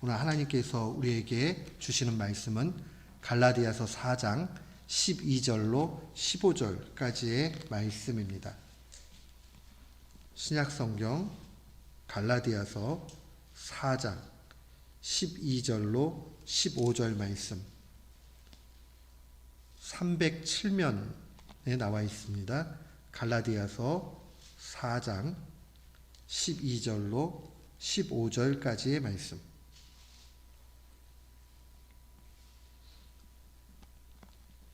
오늘 하나님께서 우리에게 주시는 말씀은 갈라디아서 4장 12절로 15절까지의 말씀입니다. 신약성경 갈라디아서 4장 12절로 15절 말씀 307면에 나와 있습니다. 갈라디아서 4장 12절로 15절까지의 말씀.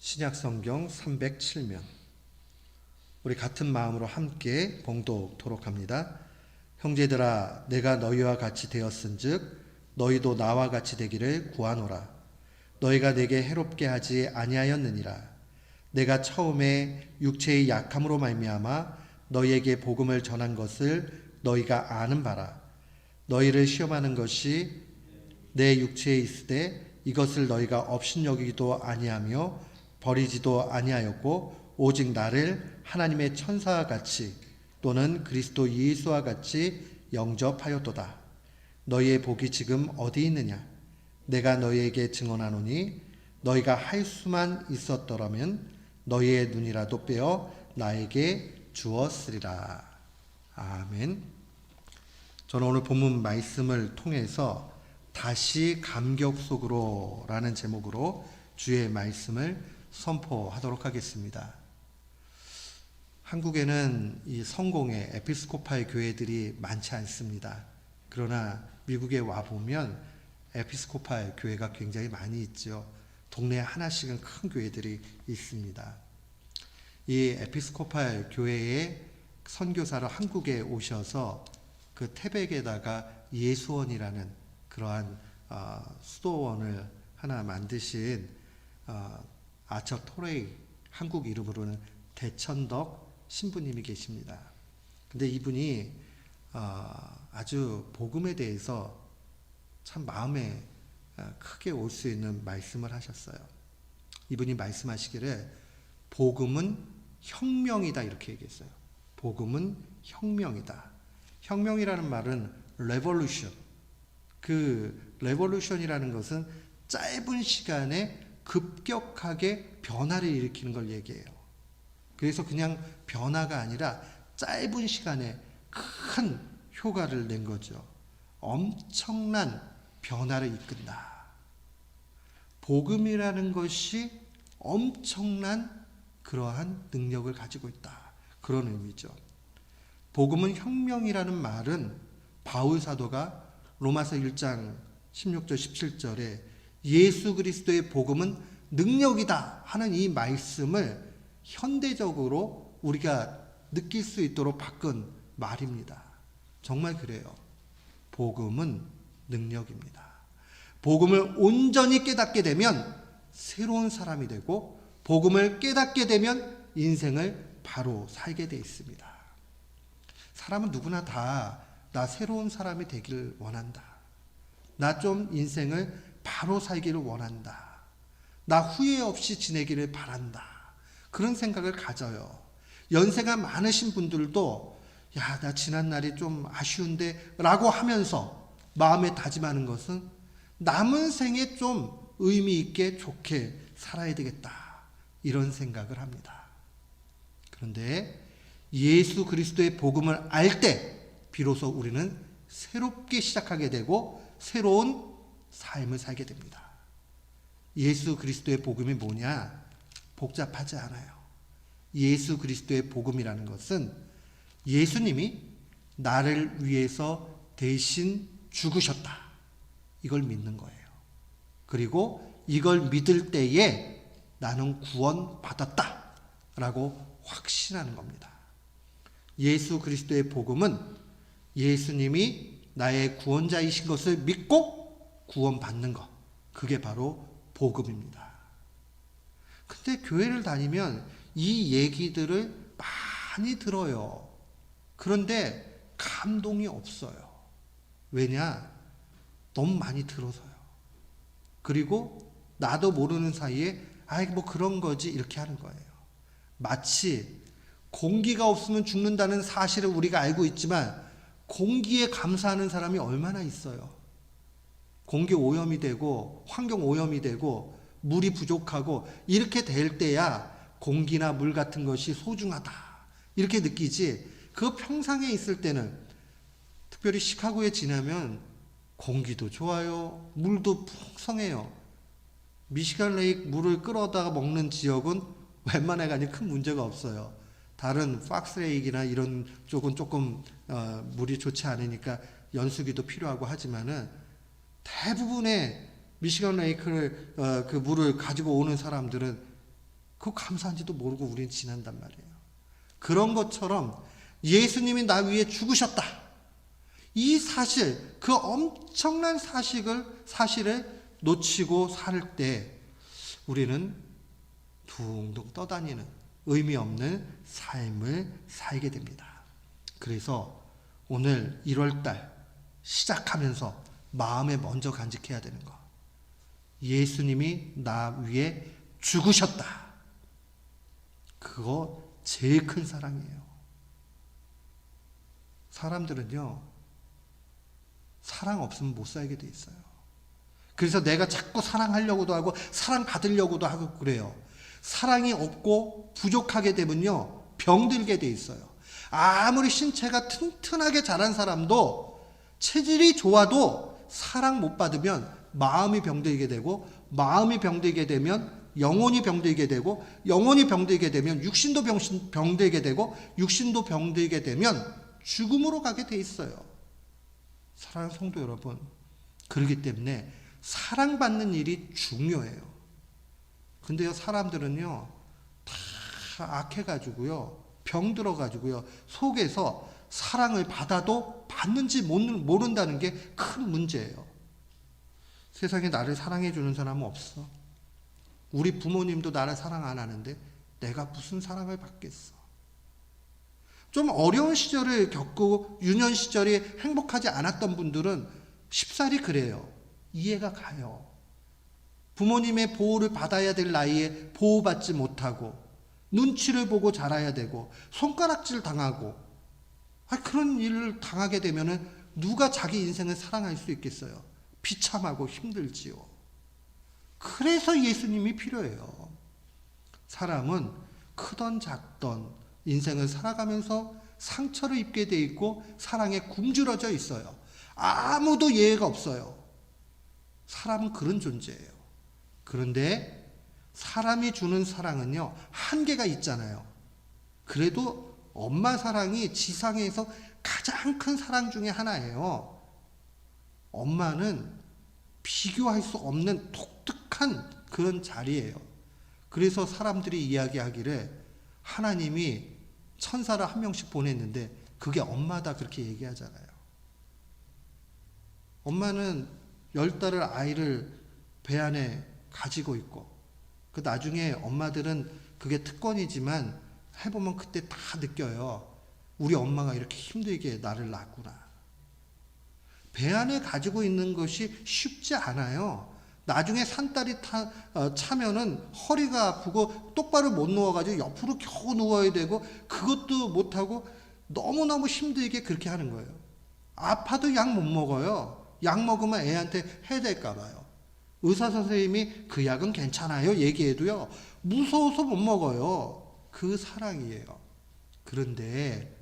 신약성경 307면. 우리 같은 마음으로 함께 봉독토록 합니다. 형제들아, 내가 너희와 같이 되었은즉 너희도 나와 같이 되기를 구하노라. 너희가 내게 해롭게 하지 아니하였느니라. 내가 처음에 육체의 약함으로 말미암아 너희에게 복음을 전한 것을 너희가 아는 바라. 너희를 시험하는 것이 내 육체에 있으되 이것을 너희가 업신여기기도 아니하며 버리지도 아니하였고 오직 나를 하나님의 천사와 같이 또는 그리스도 예수와 같이 영접하였도다. 너희의 복이 지금 어디 있느냐? 내가 너희에게 증언하노니 너희가 할 수만 있었더라면 너희의 눈이라도 빼어 나에게 주었으리라. 아멘. 저는 오늘 본문 말씀을 통해서 다시 감격 속으로 라는 제목으로 주의 말씀을 선포하도록 하겠습니다. 한국에는 이 성공의 에피스코팔 교회들이 많지 않습니다. 그러나 미국에 와보면 에피스코팔 교회가 굉장히 많이 있죠. 동네에 하나씩은 큰 교회들이 있습니다. 이 에피스코팔 교회의 선교사로 한국에 오셔서 그 태백에다가 예수원이라는 그러한 수도원을 하나 만드신 아처 토레이, 한국 이름으로는 대천덕 신부님이 계십니다. 근데 이분이 아주 복음에 대해서 참 마음에 크게 올 수 있는 말씀을 하셨어요. 이분이 말씀하시기를 복음은 혁명이다 이렇게 얘기했어요. 복음은 혁명이다. 혁명이라는 말은 레볼루션. 그 레볼루션이라는 것은 짧은 시간에 급격하게 변화를 일으키는 걸 얘기해요. 그래서 그냥 변화가 아니라 짧은 시간에 큰 효과를 낸 거죠. 엄청난 변화를 이끈다. 복음이라는 것이 엄청난 그러한 능력을 가지고 있다. 그런 의미죠. 복음은 혁명이라는 말은 바울 사도가 로마서 1장 16절 17절에 예수 그리스도의 복음은 능력이다 하는 이 말씀을 현대적으로 우리가 느낄 수 있도록 바꾼 말입니다. 정말 그래요. 복음은 능력입니다. 복음을 온전히 깨닫게 되면 새로운 사람이 되고 복음을 깨닫게 되면 인생을 바로 살게 돼 있습니다. 사람은 누구나 다 나 새로운 사람이 되기를 원한다. 나 좀 인생을 바로 살기를 원한다. 나 후회 없이 지내기를 바란다. 그런 생각을 가져요. 연세가 많으신 분들도 야, 나 지난 날이 좀 아쉬운데 라고 하면서 마음에 다짐하는 것은 남은 생에 좀 의미 있게 좋게 살아야 되겠다. 이런 생각을 합니다. 그런데 예수 그리스도의 복음을 알 때 비로소 우리는 새롭게 시작하게 되고 새로운 삶을 살게 됩니다. 예수 그리스도의 복음이 뭐냐? 복잡하지 않아요. 예수 그리스도의 복음이라는 것은 예수님이 나를 위해서 대신 죽으셨다. 이걸 믿는 거예요. 그리고 이걸 믿을 때에 나는 구원받았다. 라고 확신하는 겁니다. 예수 그리스도의 복음은 예수님이 나의 구원자이신 것을 믿고 구원받는 것. 그게 바로 복음입니다. 근데 교회를 다니면 이 얘기들을 많이 들어요. 그런데 감동이 없어요. 왜냐? 너무 많이 들어서요. 그리고 나도 모르는 사이에 아이 뭐 그런 거지 이렇게 하는 거예요. 마치 공기가 없으면 죽는다는 사실을 우리가 알고 있지만 공기에 감사하는 사람이 얼마나 있어요. 공기 오염이 되고 환경 오염이 되고 물이 부족하고 이렇게 될 때야 공기나 물 같은 것이 소중하다 이렇게 느끼지, 그 평상에 있을 때는, 특별히 시카고에 지나면 공기도 좋아요, 물도 풍성해요. 미시간 레이크 물을 끌어다가 먹는 지역은 웬만해 가지고 큰 문제가 없어요. 다른 팍스 레이크나 이런 쪽은 조금 물이 좋지 않으니까 연수기도 필요하고 하지만은 대부분의 미시간 레이크를 그 물을 가지고 오는 사람들은 그거 감사한지도 모르고 우리는 지난단 말이에요. 그런 것처럼 예수님이 나 위해 죽으셨다, 이 사실, 그 엄청난 사실을 놓치고 살 때 우리는 둥둥 떠다니는 의미 없는 삶을 살게 됩니다. 그래서 오늘 1월달 시작하면서 마음에 먼저 간직해야 되는 거, 예수님이 나 위해 죽으셨다. 그거 제일 큰 사랑이에요. 사람들은요, 사랑 없으면 못 살게 돼 있어요. 그래서 내가 자꾸 사랑하려고도 하고 사랑받으려고도 하고 그래요. 사랑이 없고 부족하게 되면요, 병들게 돼 있어요. 아무리 신체가 튼튼하게 자란 사람도 체질이 좋아도 사랑 못 받으면 마음이 병들게 되고, 마음이 병들게 되면 영혼이 병들게 되고, 영혼이 병들게 되면 육신도 병들게 되고, 육신도 병들게 되면 죽음으로 가게 돼 있어요. 사랑하는 성도 여러분, 그렇기 때문에 사랑받는 일이 중요해요. 근데요, 사람들은요, 다 악해가지고요, 병들어가지고요, 속에서 사랑을 받아도 받는지 모른다는 게 큰 문제예요. 세상에 나를 사랑해주는 사람은 없어. 우리 부모님도 나를 사랑 안 하는데 내가 무슨 사랑을 받겠어. 좀 어려운 시절을 겪고 유년 시절이 행복하지 않았던 분들은 쉽사리 그래요. 이해가 가요. 부모님의 보호를 받아야 될 나이에 보호받지 못하고 눈치를 보고 자라야 되고 손가락질 당하고, 그런 일을 당하게 되면은 누가 자기 인생을 사랑할 수 있겠어요? 비참하고 힘들지요. 그래서 예수님이 필요해요. 사람은 크던 작던 인생을 살아가면서 상처를 입게 돼 있고 사랑에 굶주려져 있어요. 아무도 예외가 없어요. 사람은 그런 존재예요. 그런데 사람이 주는 사랑은요, 한계가 있잖아요. 그래도 엄마 사랑이 지상에서 가장 큰 사랑 중에 하나예요. 엄마는 비교할 수 없는 독특한 그런 자리예요. 그래서 사람들이 이야기하기를 하나님이 천사를 한 명씩 보냈는데 그게 엄마다 그렇게 얘기하잖아요. 엄마는 10달을 아이를 배 안에 가지고 있고, 그 나중에 엄마들은 그게 특권이지만 해보면 그때 다 느껴요. 우리 엄마가 이렇게 힘들게 나를 낳았구나. 배 안에 가지고 있는 것이 쉽지 않아요. 나중에 산딸이 차면은 허리가 아프고 똑바로 못 누워가지고 옆으로 겨우 누워야 되고, 그것도 못하고 너무너무 힘들게 그렇게 하는 거예요. 아파도 약 못 먹어요. 약 먹으면 애한테 해될까 봐요. 의사 선생님이 그 약은 괜찮아요 얘기해도요, 무서워서 못 먹어요. 그 사랑이에요. 그런데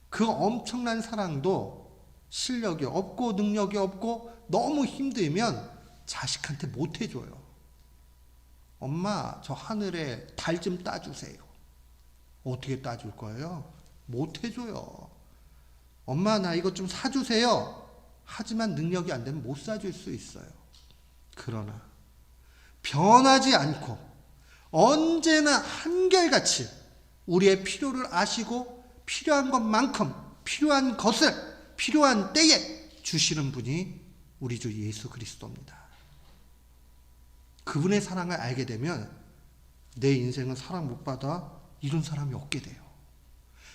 그 엄청난 사랑도 실력이 없고 능력이 없고 너무 힘들면 자식한테 못 해줘요. 엄마, 저 하늘에 달 좀 따주세요. 어떻게 따줄 거예요? 못 해줘요. 엄마, 나 이것 좀 사주세요. 하지만 능력이 안 되면 못 사줄 수 있어요. 그러나 변하지 않고 언제나 한결같이 우리의 필요를 아시고 필요한 것만큼 필요한 것을 필요한 때에 주시는 분이 우리 주 예수 그리스도입니다. 그분의 사랑을 알게 되면 내 인생은 사랑 못 받아 이런 사람이 없게 돼요.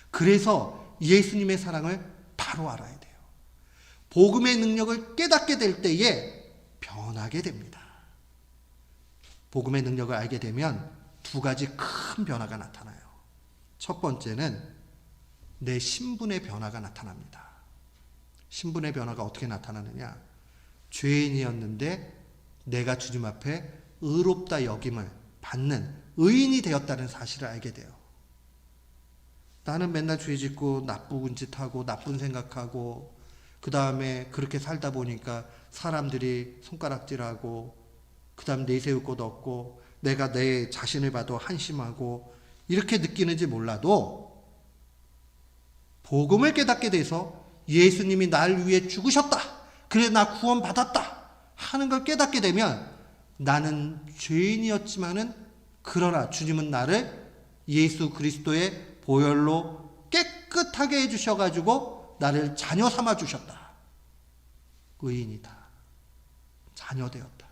그래서 예수님의 사랑을 바로 알아야 돼요. 복음의 능력을 깨닫게 될 때에 변하게 됩니다. 복음의 능력을 알게 되면 두 가지 큰 변화가 나타나요. 첫 번째는 내 신분의 변화가 나타납니다. 신분의 변화가 어떻게 나타나느냐? 죄인이었는데 내가 주님 앞에 의롭다 여김을 받는 의인이 되었다는 사실을 알게 돼요. 나는 맨날 죄 짓고 나쁜 짓 하고 나쁜 생각하고 그 다음에 그렇게 살다 보니까 사람들이 손가락질하고 그 다음 내세울 곳 없고 내가 내 자신을 봐도 한심하고 이렇게 느끼는지 몰라도 복음을 깨닫게 돼서 예수님이 날 위해 죽으셨다. 그래 나 구원받았다 하는 걸 깨닫게 되면 나는 죄인이었지만은 그러나 주님은 나를 예수 그리스도의 보혈로 깨끗하게 해주셔가지고 나를 자녀 삼아 주셨다. 의인이다. 자녀 되었다.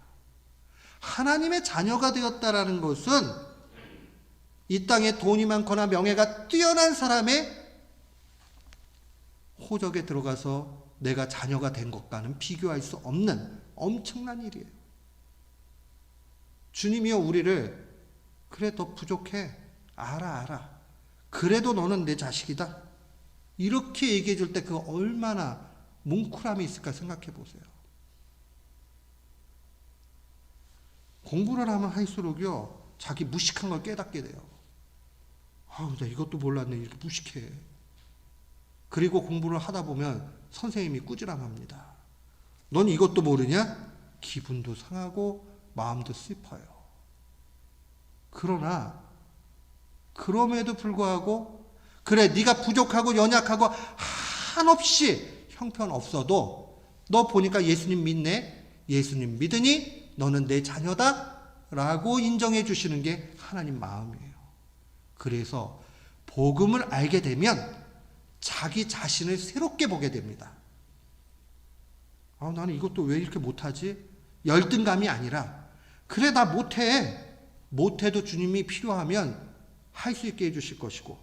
하나님의 자녀가 되었다라는 것은 이 땅에 돈이 많거나 명예가 뛰어난 사람의 호적에 들어가서 내가 자녀가 된 것과는 비교할 수 없는 엄청난 일이에요. 주님이여 우리를 그래 더 부족해. 알아. 그래도 너는 내 자식이다. 이렇게 얘기해 줄 때 그 얼마나 뭉클함이 있을까 생각해 보세요. 공부를 하면 할수록요 자기 무식한 걸 깨닫게 돼요. 아우 나 이것도 몰랐네 이렇게 무식해. 그리고 공부를 하다 보면 선생님이 꾸지람합니다. 넌 이것도 모르냐? 기분도 상하고 마음도 슬퍼요. 그러나 그럼에도 불구하고 그래 네가 부족하고 연약하고 한없이 형편없어도 너 보니까 예수님 믿네. 예수님 믿으니 너는 내 자녀다 라고 인정해 주시는 게 하나님 마음이에요. 그래서 복음을 알게 되면 자기 자신을 새롭게 보게 됩니다. 나는 이것도 왜 이렇게 못하지? 열등감이 아니라 그래 나 못해도 주님이 필요하면 할 수 있게 해주실 것이고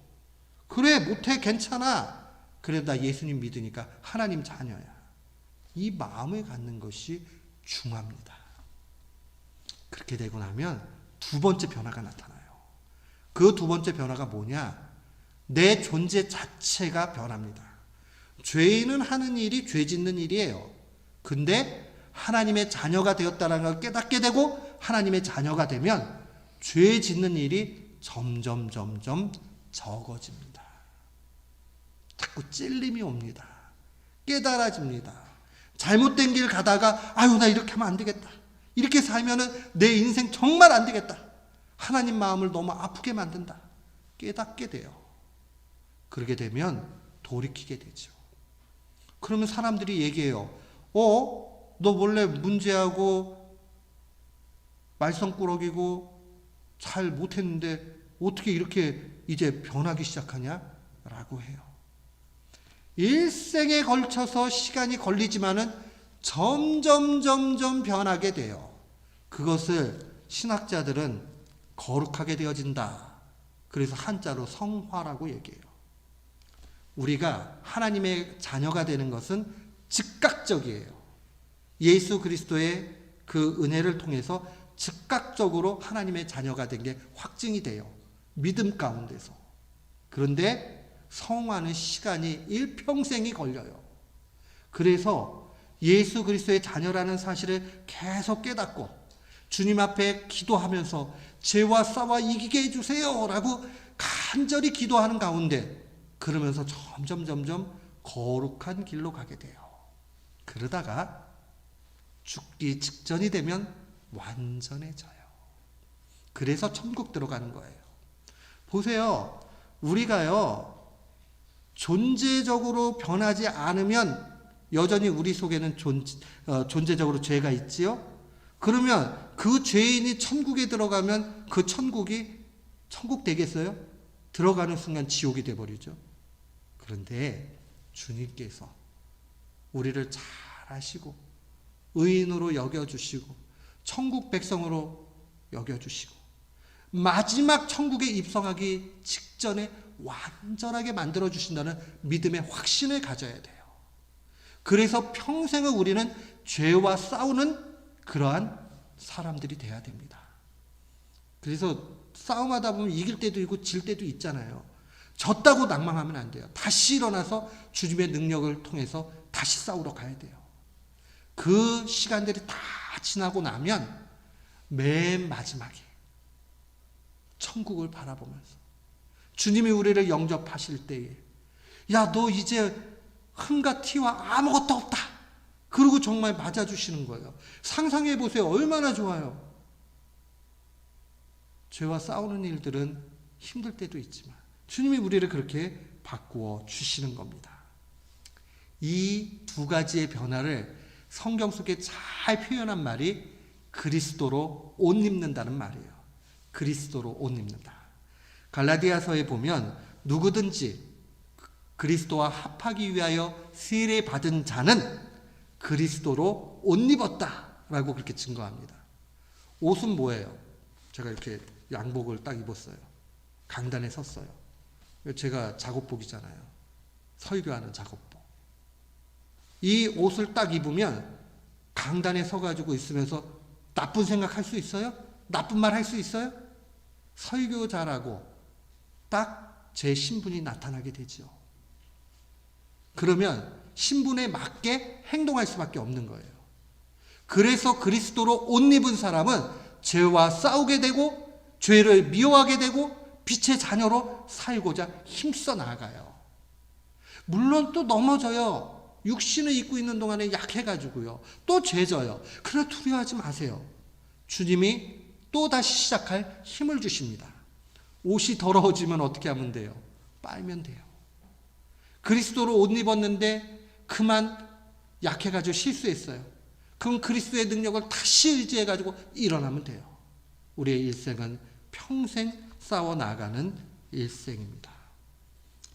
그래 못해 괜찮아 그래 나 예수님 믿으니까 하나님 자녀야. 이 마음을 갖는 것이 중요합니다. 그렇게 되고 나면 두 번째 변화가 나타나요. 그 두 번째 변화가 뭐냐? 내 존재 자체가 변합니다. 죄인은 하는 일이 죄 짓는 일이에요. 근데 하나님의 자녀가 되었다는 걸 깨닫게 되고 하나님의 자녀가 되면 죄 짓는 일이 점점 적어집니다. 자꾸 찔림이 옵니다. 깨달아집니다. 잘못된 길 가다가 아유 나 이렇게 하면 안 되겠다. 이렇게 살면은 내 인생 정말 안 되겠다. 하나님 마음을 너무 아프게 만든다. 깨닫게 돼요. 그러게 되면 돌이키게 되죠. 그러면 사람들이 얘기해요. 너 원래 문제하고 말썽꾸러기고 잘 못했는데 어떻게 이렇게 이제 변하기 시작하냐? 라고 해요. 일생에 걸쳐서 시간이 걸리지만은 점점 변하게 돼요. 그것을 신학자들은 거룩하게 되어진다. 그래서 한자로 성화라고 얘기해요. 우리가 하나님의 자녀가 되는 것은 즉각적이에요. 예수 그리스도의 그 은혜를 통해서 즉각적으로 하나님의 자녀가 된 게 확증이 돼요. 믿음 가운데서. 그런데 성화는 시간이 일평생이 걸려요. 그래서 예수 그리스도의 자녀라는 사실을 계속 깨닫고 주님 앞에 기도하면서 죄와 싸워 이기게 해주세요 라고 간절히 기도하는 가운데 그러면서 점점 거룩한 길로 가게 돼요. 그러다가 죽기 직전이 되면 완전해져요. 그래서 천국 들어가는 거예요. 보세요. 우리가요 존재적으로 변하지 않으면 여전히 우리 속에는 존재적으로 죄가 있지요. 그러면 그 죄인이 천국에 들어가면 그 천국이 천국 되겠어요? 들어가는 순간 지옥이 돼버리죠. 그런데 주님께서 우리를 잘 아시고 의인으로 여겨주시고 천국 백성으로 여겨주시고 마지막 천국에 입성하기 직전에 완전하게 만들어주신다는 믿음의 확신을 가져야 돼요. 그래서 평생을 우리는 죄와 싸우는 그러한 사람들이 돼야 됩니다. 그래서 싸움하다 보면 이길 때도 있고 질 때도 있잖아요. 졌다고 낭망하면 안 돼요. 다시 일어나서 주님의 능력을 통해서 다시 싸우러 가야 돼요. 그 시간들이 다 지나고 나면 맨 마지막에 천국을 바라보면서 주님이 우리를 영접하실 때에 야, 너 이제 흠과 티와 아무것도 없다. 그러고 정말 맞아주시는 거예요. 상상해 보세요. 얼마나 좋아요. 죄와 싸우는 일들은 힘들 때도 있지만 주님이 우리를 그렇게 바꾸어 주시는 겁니다. 이 두 가지의 변화를 성경 속에 잘 표현한 말이 그리스도로 옷 입는다는 말이에요. 그리스도로 옷 입는다. 갈라디아서에 보면 누구든지 그리스도와 합하기 위하여 세례 받은 자는 그리스도로 옷 입었다라고 그렇게 증거합니다. 옷은 뭐예요? 제가 이렇게 양복을 딱 입었어요. 강단에 섰어요. 제가 작업복이잖아요. 설교하는 작업복. 이 옷을 딱 입으면 강단에 서가지고 있으면서 나쁜 생각 할 수 있어요? 나쁜 말 할 수 있어요? 설교자라고 딱 제 신분이 나타나게 되죠. 그러면 신분에 맞게 행동할 수밖에 없는 거예요. 그래서 그리스도로 옷 입은 사람은 죄와 싸우게 되고 죄를 미워하게 되고 빛의 자녀로 살고자 힘써 나아가요. 물론 또 넘어져요. 육신을 입고 있는 동안에 약해가지고요. 또 죄져요. 그러나 두려워하지 마세요. 주님이 또 다시 시작할 힘을 주십니다. 옷이 더러워지면 어떻게 하면 돼요? 빨면 돼요. 그리스도로 옷 입었는데 그만 약해가지고 실수했어요. 그럼 그리스도의 능력을 다시 의지해가지고 일어나면 돼요. 우리의 일생은 평생 싸워 나가는 일생입니다.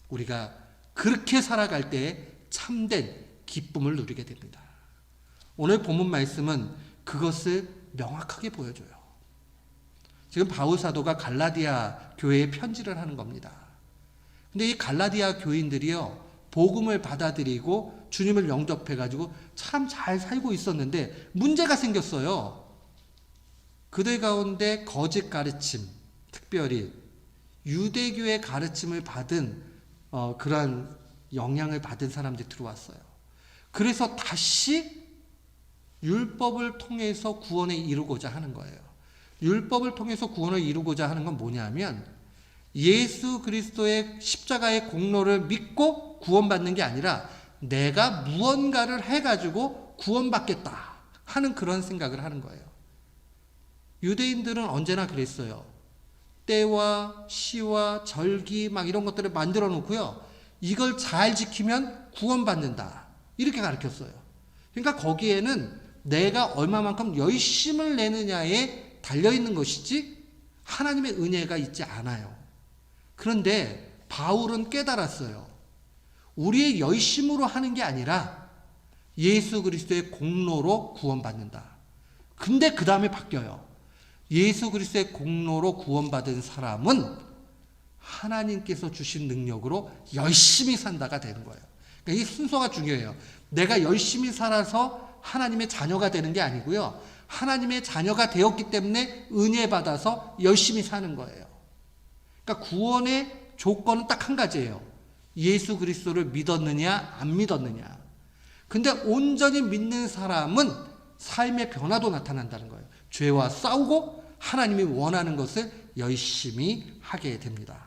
우리가 그렇게 살아갈 때에 참된 기쁨을 누리게 됩니다. 오늘 본문 말씀은 그것을 명확하게 보여줘요. 지금 바울 사도가 갈라디아 교회에 편지를 하는 겁니다. 근데 이 갈라디아 교인들이요, 복음을 받아들이고 주님을 영접해가지고 참 잘 살고 있었는데 문제가 생겼어요. 그들 가운데 거짓 가르침, 특별히 유대교의 가르침을 받은 그러한 영향을 받은 사람들이 들어왔어요. 그래서 다시 율법을 통해서 구원을 이루고자 하는 거예요. 율법을 통해서 구원을 이루고자 하는 건 뭐냐면 예수 그리스도의 십자가의 공로를 믿고 구원받는 게 아니라 내가 무언가를 해가지고 구원받겠다 하는 그런 생각을 하는 거예요. 유대인들은 언제나 그랬어요. 때와 시와 절기 막 이런 것들을 만들어 놓고요. 이걸 잘 지키면 구원받는다. 이렇게 가르쳤어요. 그러니까 거기에는 내가 얼마만큼 열심을 내느냐에 달려있는 것이지 하나님의 은혜가 있지 않아요. 그런데 바울은 깨달았어요. 우리의 열심으로 하는 게 아니라 예수 그리스도의 공로로 구원받는다. 근데 그 다음에 바뀌어요. 예수 그리스도의 공로로 구원받은 사람은 하나님께서 주신 능력으로 열심히 산다가 되는 거예요. 그러니까 이 순서가 중요해요. 내가 열심히 살아서 하나님의 자녀가 되는 게 아니고요. 하나님의 자녀가 되었기 때문에 은혜 받아서 열심히 사는 거예요. 그러니까 구원의 조건은 딱 한 가지예요. 예수 그리스도를 믿었느냐 안 믿었느냐. 근데 온전히 믿는 사람은 삶의 변화도 나타난다는 거예요. 죄와 싸우고 하나님이 원하는 것을 열심히 하게 됩니다.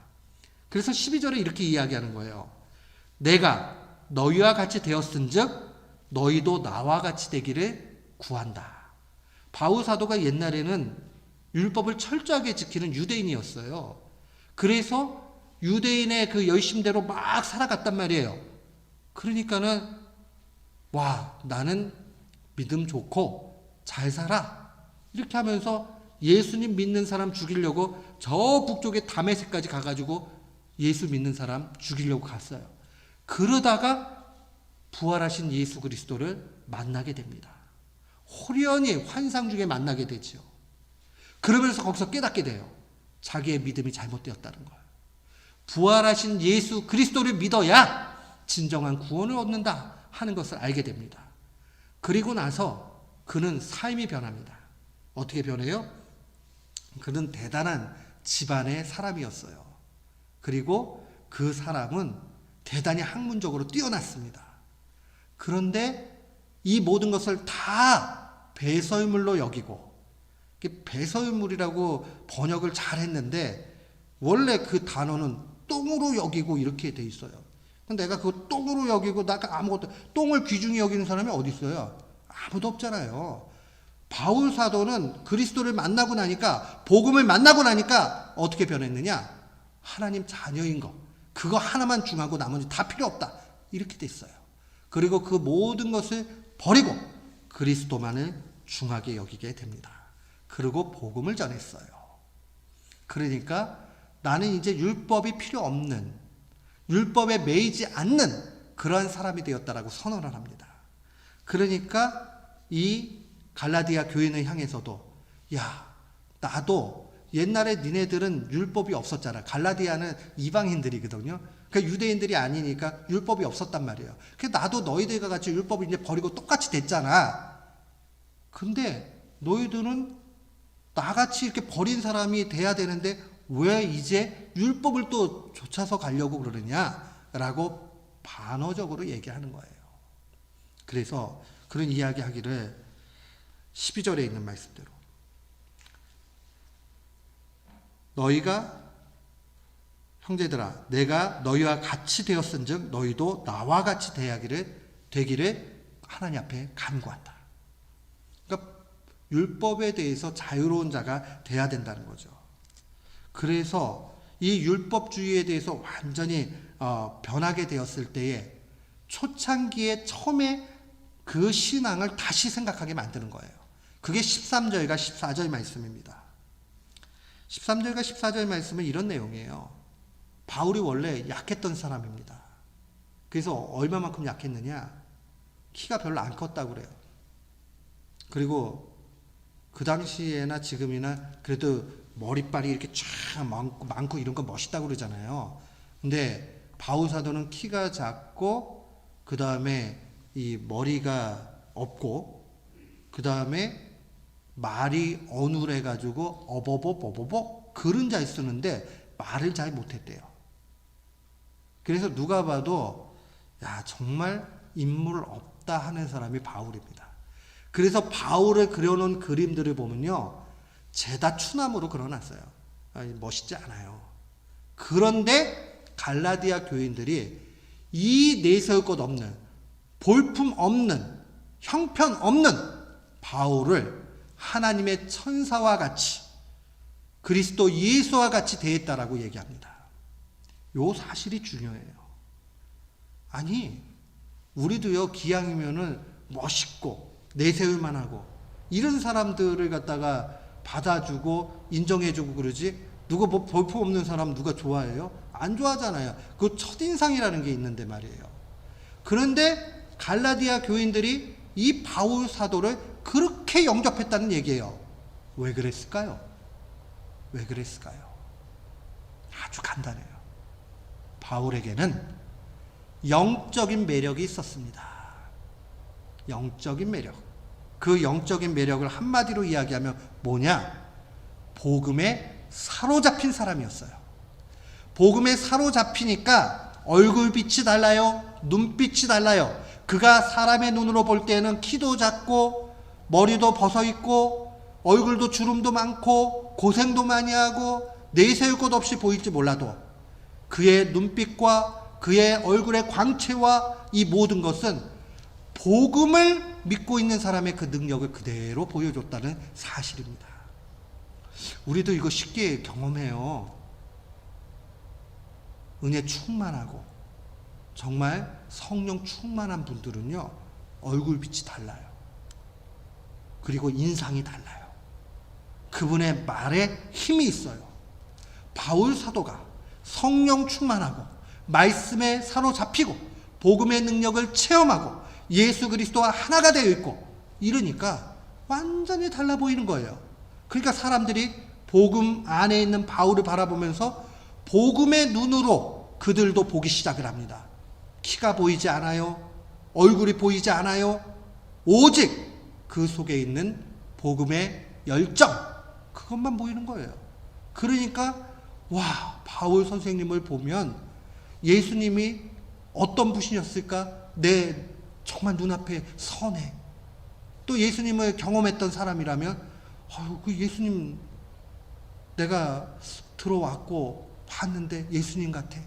그래서 12절에 이렇게 이야기하는 거예요. 내가 너희와 같이 되었은즉 너희도 나와 같이 되기를 구한다. 바울 사도가 옛날에는 율법을 철저하게 지키는 유대인이었어요. 그래서 유대인의 그 열심대로 막 살아갔단 말이에요. 그러니까는 와, 나는 믿음 좋고 잘 살아. 이렇게 하면서 예수님 믿는 사람 죽이려고 저 북쪽의 다메섹까지 가가지고 예수 믿는 사람 죽이려고 갔어요. 그러다가 부활하신 예수 그리스도를 만나게 됩니다. 호련히 환상 중에 만나게 되죠. 그러면서 거기서 깨닫게 돼요. 자기의 믿음이 잘못되었다는 걸. 부활하신 예수 그리스도를 믿어야 진정한 구원을 얻는다 하는 것을 알게 됩니다. 그리고 나서 그는 삶이 변합니다. 어떻게 변해요? 그는 대단한 집안의 사람이었어요. 그리고 그 사람은 대단히 학문적으로 뛰어났습니다. 그런데 이 모든 것을 다 배설물로 여기고, 배설물이라고 번역을 잘 했는데 원래 그 단어는 똥으로 여기고 이렇게 돼 있어요. 내가 그거 똥으로 여기고 나가 아무것도, 똥을 귀중히 여기는 사람이 어디 있어요? 아무도 없잖아요. 바울 사도는 그리스도를 만나고 나니까, 복음을 만나고 나니까 어떻게 변했느냐? 하나님 자녀인 거, 그거 하나만 중하고 나머지 다 필요 없다, 이렇게 됐어요. 그리고 그 모든 것을 버리고 그리스도만을 중하게 여기게 됩니다. 그리고 복음을 전했어요. 그러니까 나는 이제 율법이 필요 없는, 율법에 매이지 않는 그러한 사람이 되었다라고 선언을 합니다. 그러니까 이 갈라디아 교인을 향해서도, 야, 나도 옛날에 니네들은 율법이 없었잖아. 갈라디아는 이방인들이거든요. 그러니까 유대인들이 아니니까 율법이 없었단 말이에요. 그래서 나도 너희들과 같이 율법을 이제 버리고 똑같이 됐잖아. 근데 너희들은 나같이 이렇게 버린 사람이 돼야 되는데 왜 이제 율법을 또 좇아서 가려고 그러느냐라고 반어적으로 얘기하는 거예요. 그래서 그런 이야기하기를 12절에 있는 말씀대로, 너희가 형제들아 내가 너희와 같이 되었은즉 너희도 나와 같이 되기를 하나님 앞에 간구한다. 그러니까 율법에 대해서 자유로운 자가 돼야 된다는 거죠. 그래서 이 율법주의에 대해서 완전히 변하게 되었을 때에 초창기에 처음에 그 신앙을 다시 생각하게 만드는 거예요. 그게 13절과 14절 말씀입니다. 13절과 14절 말씀은 이런 내용이에요. 바울이 원래 약했던 사람입니다. 그래서 얼마만큼 약했느냐? 키가 별로 안 컸다고 그래요. 그리고 그 당시에나 지금이나 그래도 머리빨이 이렇게 쫙 많고 이런 거 멋있다고 그러잖아요. 근데 바울 사도는 키가 작고, 그 다음에 이 머리가 없고, 그 다음에 말이 어눌해가지고 어버버 그런 잘 쓰는데 말을 잘 못했대요. 그래서 누가 봐도 야, 정말 인물 없다 하는 사람이 바울입니다. 그래서 바울을 그려놓은 그림들을 보면요, 죄다 추나무로 그려놨어요. 멋있지 않아요. 그런데 갈라디아 교인들이 이 내세울 것 없는, 볼품 없는, 형편 없는 바울을 하나님의 천사와 같이, 그리스도 예수와 같이 대했다라고 얘기합니다. 요 사실이 중요해요. 아니, 우리도요, 기왕이면은 멋있고 내세울만 하고 이런 사람들을 갖다가 받아주고 인정해주고 그러지, 누가 뭐 볼품 없는 사람 누가 좋아해요? 안 좋아하잖아요. 그 첫인상이라는 게 있는데 말이에요. 그런데 갈라디아 교인들이 이 바울 사도를 그렇게 영접했다는 얘기예요. 왜 그랬을까요? 왜 그랬을까요? 아주 간단해요. 바울에게는 영적인 매력이 있었습니다. 영적인 매력. 그 영적인 매력을 한마디로 이야기하면 뭐냐? 복음에 사로잡힌 사람이었어요. 복음에 사로잡히니까 얼굴빛이 달라요. 눈빛이 달라요. 그가 사람의 눈으로 볼 때는 키도 작고 머리도 벗어있고 얼굴도 주름도 많고 고생도 많이 하고 내세울 것 없이 보일지 몰라도 그의 눈빛과 그의 얼굴의 광채와 이 모든 것은 복음을 믿고 있는 사람의 그 능력을 그대로 보여줬다는 사실입니다. 우리도 이거 쉽게 경험해요. 은혜 충만하고 정말 성령 충만한 분들은요, 얼굴빛이 달라요. 그리고 인상이 달라요. 그분의 말에 힘이 있어요. 바울 사도가 성령 충만하고 말씀에 사로잡히고 복음의 능력을 체험하고 예수 그리스도와 하나가 되어 있고 이러니까 완전히 달라 보이는 거예요. 그러니까 사람들이 복음 안에 있는 바울을 바라보면서 복음의 눈으로 그들도 보기 시작을 합니다. 키가 보이지 않아요. 얼굴이 보이지 않아요. 오직 그 속에 있는 복음의 열정, 그것만 보이는 거예요. 그러니까 와, 바울 선생님을 보면 예수님이 어떤 분이셨을까? 내 정말 눈앞에 선해. 또 예수님을 경험했던 사람이라면 그 예수님 내가 들어왔고 봤는데 예수님 같아.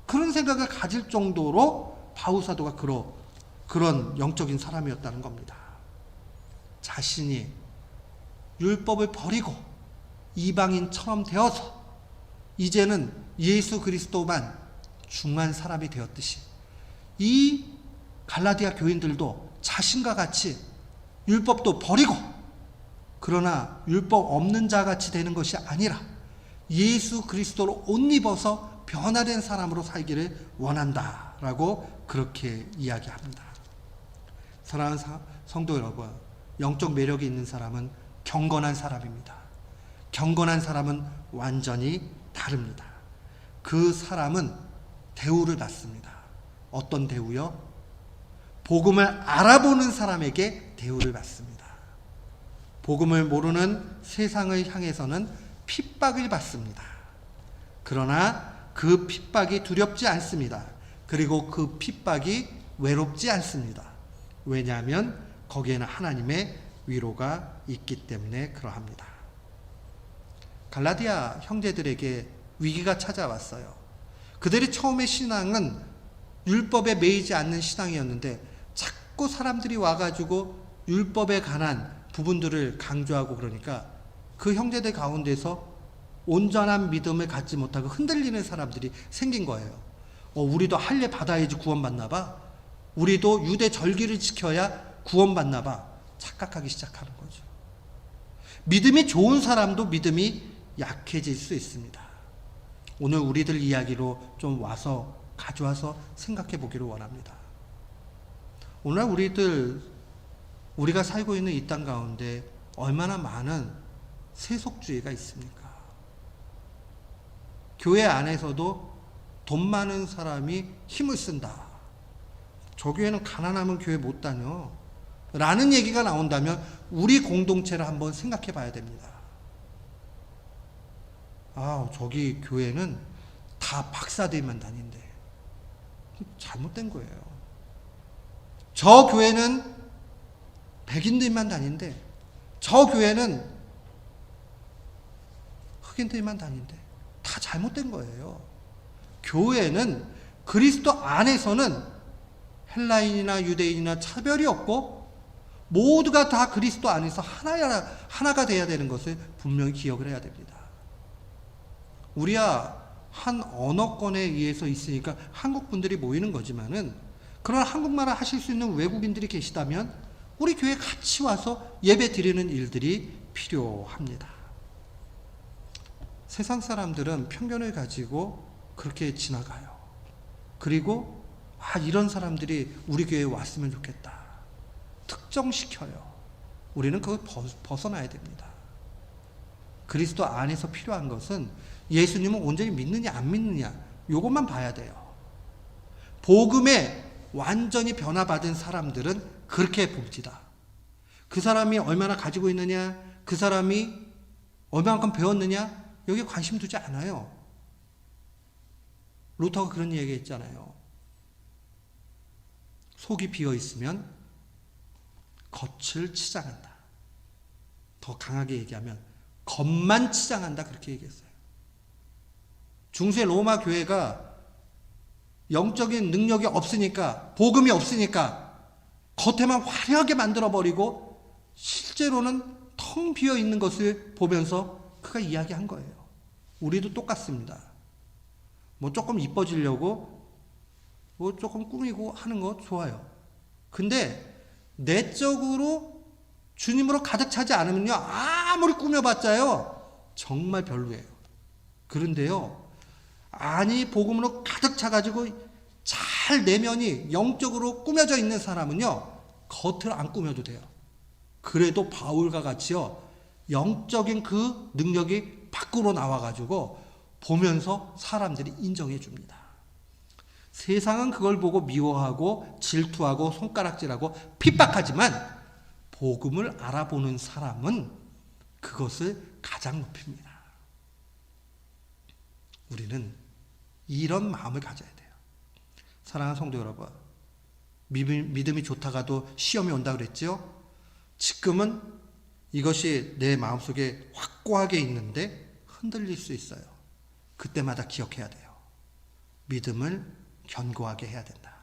그런 생각을 가질 정도로 바울 사도가 그런 영적인 사람이었다는 겁니다. 자신이 율법을 버리고 이방인처럼 되어서 이제는 예수 그리스도만 중한 사람이 되었듯이 이 갈라디아 교인들도 자신과 같이 율법도 버리고 그러나 율법 없는 자 같이 되는 것이 아니라 예수 그리스도로 옷 입어서 변화된 사람으로 살기를 원한다라고 그렇게 이야기합니다. 사랑하는 성도 여러분, 영적 매력이 있는 사람은 경건한 사람입니다. 경건한 사람은 완전히 다릅니다. 그 사람은 대우를 받습니다. 어떤 대우요? 복음을 알아보는 사람에게 대우를 받습니다. 복음을 모르는 세상을 향해서는 핍박을 받습니다. 그러나 그 핍박이 두렵지 않습니다. 그리고 그 핍박이 외롭지 않습니다. 왜냐하면 거기에는 하나님의 위로가 있기 때문에 그러합니다. 갈라디아 형제들에게 위기가 찾아왔어요. 그들의 처음의 신앙은 율법에 매이지 않는 신앙이었는데 자꾸 사람들이 와가지고 율법에 관한 부분들을 강조하고 그러니까 그 형제들 가운데서 온전한 믿음을 갖지 못하고 흔들리는 사람들이 생긴 거예요. 우리도 할례 받아야지 구원받나 봐. 우리도 유대 절기를 지켜야 구원받나 봐. 착각하기 시작하는 거죠. 믿음이 좋은 사람도 믿음이 약해질 수 있습니다. 오늘 우리들 이야기로 좀 가져와서 생각해 보기를 원합니다. 오늘 우리가 살고 있는 이 땅 가운데 얼마나 많은 세속주의가 있습니까? 교회 안에서도 돈 많은 사람이 힘을 쓴다. 저 교회는 가난하면 교회 못 다녀. 라는 얘기가 나온다면 우리 공동체를 한번 생각해 봐야 됩니다. 저기 교회는 다 박사들만 다닌대. 잘못된 거예요. 저 교회는 백인들만 다닌대. 저 교회는 흑인들만 다닌대. 다 잘못된 거예요. 교회는 그리스도 안에서는 헬라인이나 유대인이나 차별이 없고 모두가 다 그리스도 안에서 하나가 돼야 되는 것을 분명히 기억을 해야 됩니다. 우리야 한 언어권에 의해서 있으니까 한국 분들이 모이는 거지만은 그런 한국말을 하실 수 있는 외국인들이 계시다면 우리 교회에 같이 와서 예배 드리는 일들이 필요합니다. 세상 사람들은 편견을 가지고 그렇게 지나가요. 그리고 이런 사람들이 우리 교회에 왔으면 좋겠다. 특정시켜요. 우리는 그걸 벗어나야 됩니다. 그리스도 안에서 필요한 것은 예수님을 온전히 믿느냐 안 믿느냐 이것만 봐야 돼요. 복음에 완전히 변화받은 사람들은 그렇게 봅시다. 그 사람이 얼마나 가지고 있느냐, 그 사람이 얼마만큼 배웠느냐 여기에 관심 두지 않아요. 루터가 그런 얘기 했잖아요. 속이 비어 있으면 겉을 치장한다. 더 강하게 얘기하면 겉만 치장한다 그렇게 얘기했어요. 중세 로마 교회가 영적인 능력이 없으니까 복음이 없으니까 겉에만 화려하게 만들어버리고 실제로는 텅 비어 있는 것을 보면서 그가 이야기한 거예요. 우리도 똑같습니다. 조금 이뻐지려고 조금 꾸미고 하는 거 좋아요. 근데 내적으로 주님으로 가득 차지 않으면요 아무리 꾸며봤자요 정말 별로예요. 그런데요 복음으로 가득 차가지고 잘 내면이 영적으로 꾸며져 있는 사람은요 겉을 안 꾸며도 돼요. 그래도 바울과 같이요 영적인 그 능력이 밖으로 나와가지고 보면서 사람들이 인정해 줍니다. 세상은 그걸 보고 미워하고 질투하고 손가락질하고 핍박하지만 복음을 알아보는 사람은 그것을 가장 높입니다. 우리는 이런 마음을 가져야 돼요. 사랑하는 성도 여러분, 믿음이 좋다가도 시험이 온다 그랬죠? 지금은 이것이 내 마음속에 확고하게 있는데 흔들릴 수 있어요. 그때마다 기억해야 돼요. 믿음을 견고하게 해야 된다.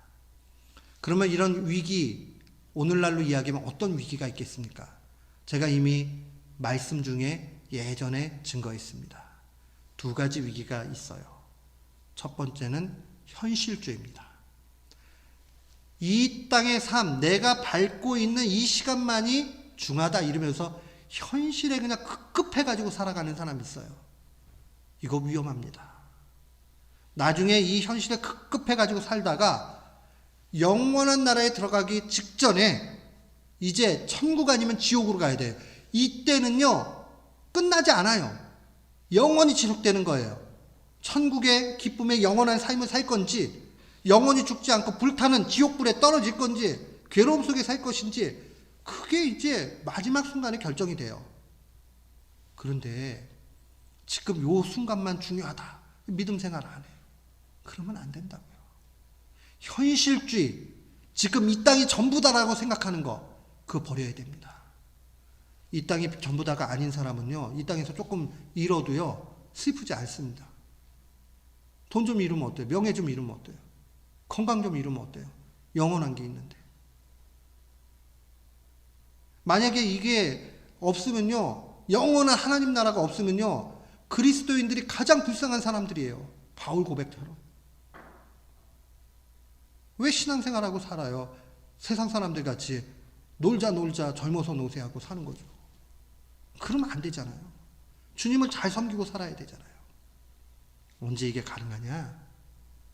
그러면 이런 위기, 오늘날로 이야기하면 어떤 위기가 있겠습니까? 제가 이미 말씀 중에 예전에 증거했습니다. 두 가지 위기가 있어요. 첫 번째는 현실주의입니다. 이 땅의 삶, 내가 밟고 있는 이 시간만이 중하다 이러면서 현실에 그냥 급급해가지고 살아가는 사람이 있어요. 이거 위험합니다. 나중에 이 현실에 급급해가지고 살다가 영원한 나라에 들어가기 직전에 이제 천국 아니면 지옥으로 가야 돼요. 이때는요, 끝나지 않아요. 영원히 지속되는 거예요. 천국의 기쁨의 영원한 삶을 살 건지, 영원히 죽지 않고 불타는 지옥불에 떨어질 건지, 괴로움 속에 살 것인지, 그게 이제 마지막 순간에 결정이 돼요. 그런데 지금 요 순간만 중요하다. 믿음 생활 안 해요. 그러면 안 된다고요. 현실주의, 지금 이 땅이 전부다라고 생각하는 거, 그거 버려야 됩니다. 이 땅이 전부다가 아닌 사람은요, 이 땅에서 조금 잃어도요, 슬프지 않습니다. 돈 좀 잃으면 어때요? 명예 좀 잃으면 어때요? 건강 좀 잃으면 어때요? 영원한 게 있는데. 만약에 이게 없으면요, 영원한 하나님 나라가 없으면요, 그리스도인들이 가장 불쌍한 사람들이에요. 바울 고백처럼. 왜 신앙생활하고 살아요? 세상 사람들 같이 놀자 젊어서 노세하고 사는 거죠. 그러면 안 되잖아요. 주님을 잘 섬기고 살아야 되잖아요. 언제 이게 가능하냐?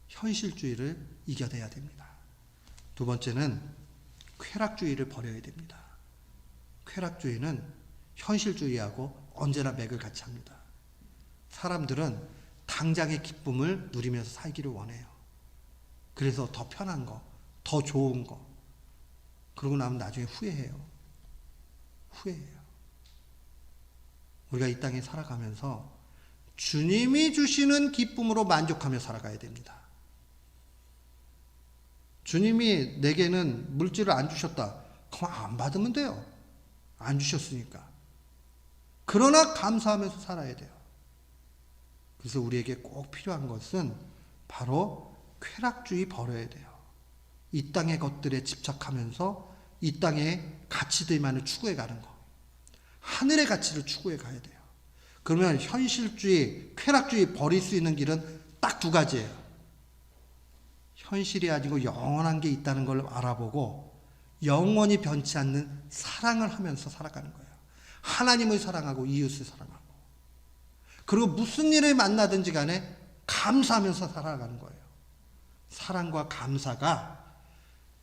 현실주의를 이겨내야 됩니다. 두 번째는 쾌락주의를 버려야 됩니다. 쾌락주의는 현실주의하고 언제나 맥을 같이 합니다. 사람들은 당장의 기쁨을 누리면서 살기를 원해요. 그래서 더 편한 거, 더 좋은 거, 그러고 나면 나중에 후회해요. 우리가 이 땅에 살아가면서 주님이 주시는 기쁨으로 만족하며 살아가야 됩니다. 주님이 내게는 물질을 안 주셨다. 그럼 안 받으면 돼요. 안 주셨으니까. 그러나 감사하면서 살아야 돼요. 그래서 우리에게 꼭 필요한 것은 바로 쾌락주의 버려야 돼요. 이 땅의 것들에 집착하면서 이 땅의 가치들만을 추구해 가는 거. 하늘의 가치를 추구해 가야 돼요. 그러면 현실주의, 쾌락주의 버릴 수 있는 길은 딱 두 가지예요. 현실이 아니고 영원한 게 있다는 걸 알아보고 영원히 변치 않는 사랑을 하면서 살아가는 거예요. 하나님을 사랑하고 이웃을 사랑하고. 그리고 무슨 일을 만나든지 간에 감사하면서 살아가는 거예요. 사랑과 감사가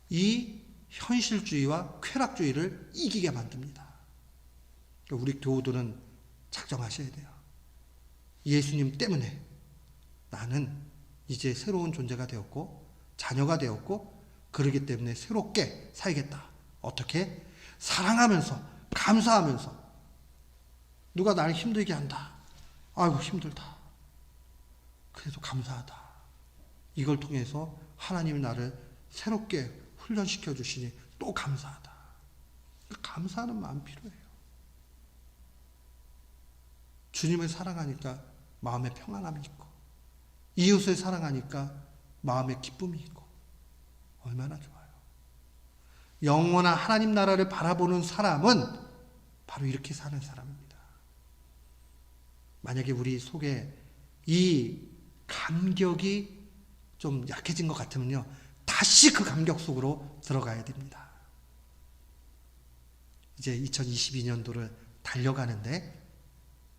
이 현실주의와 쾌락주의를 이기게 만듭니다. 우리 교우들은 작정하셔야 돼요. 예수님 때문에 나는 이제 새로운 존재가 되었고 자녀가 되었고 그러기 때문에 새롭게 살겠다. 어떻게? 사랑하면서 감사하면서. 누가 나를 힘들게 한다. 아이고 힘들다. 그래도 감사하다. 이걸 통해서 하나님이 나를 새롭게 훈련시켜 주시니 또 감사하다. 감사하는 마음 필요해요. 주님을 사랑하니까 마음에 평안함이 있고 이웃을 사랑하니까 마음에 기쁨이 있고 얼마나 좋아요. 영원한 하나님 나라를 바라보는 사람은 바로 이렇게 사는 사람입니다. 만약에 우리 속에 이 감격이 좀 약해진 것 같으면요, 다시 그 감격 속으로 들어가야 됩니다. 이제 2022년도를 달려가는데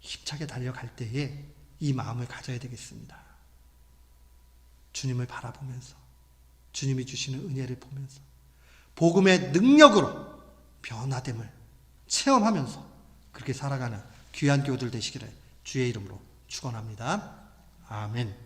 힘차게 달려갈 때에 이 마음을 가져야 되겠습니다. 주님을 바라보면서 주님이 주시는 은혜를 보면서 복음의 능력으로 변화됨을 체험하면서 그렇게 살아가는 귀한 교우들 되시기를 주의 이름으로 축원합니다. 아멘.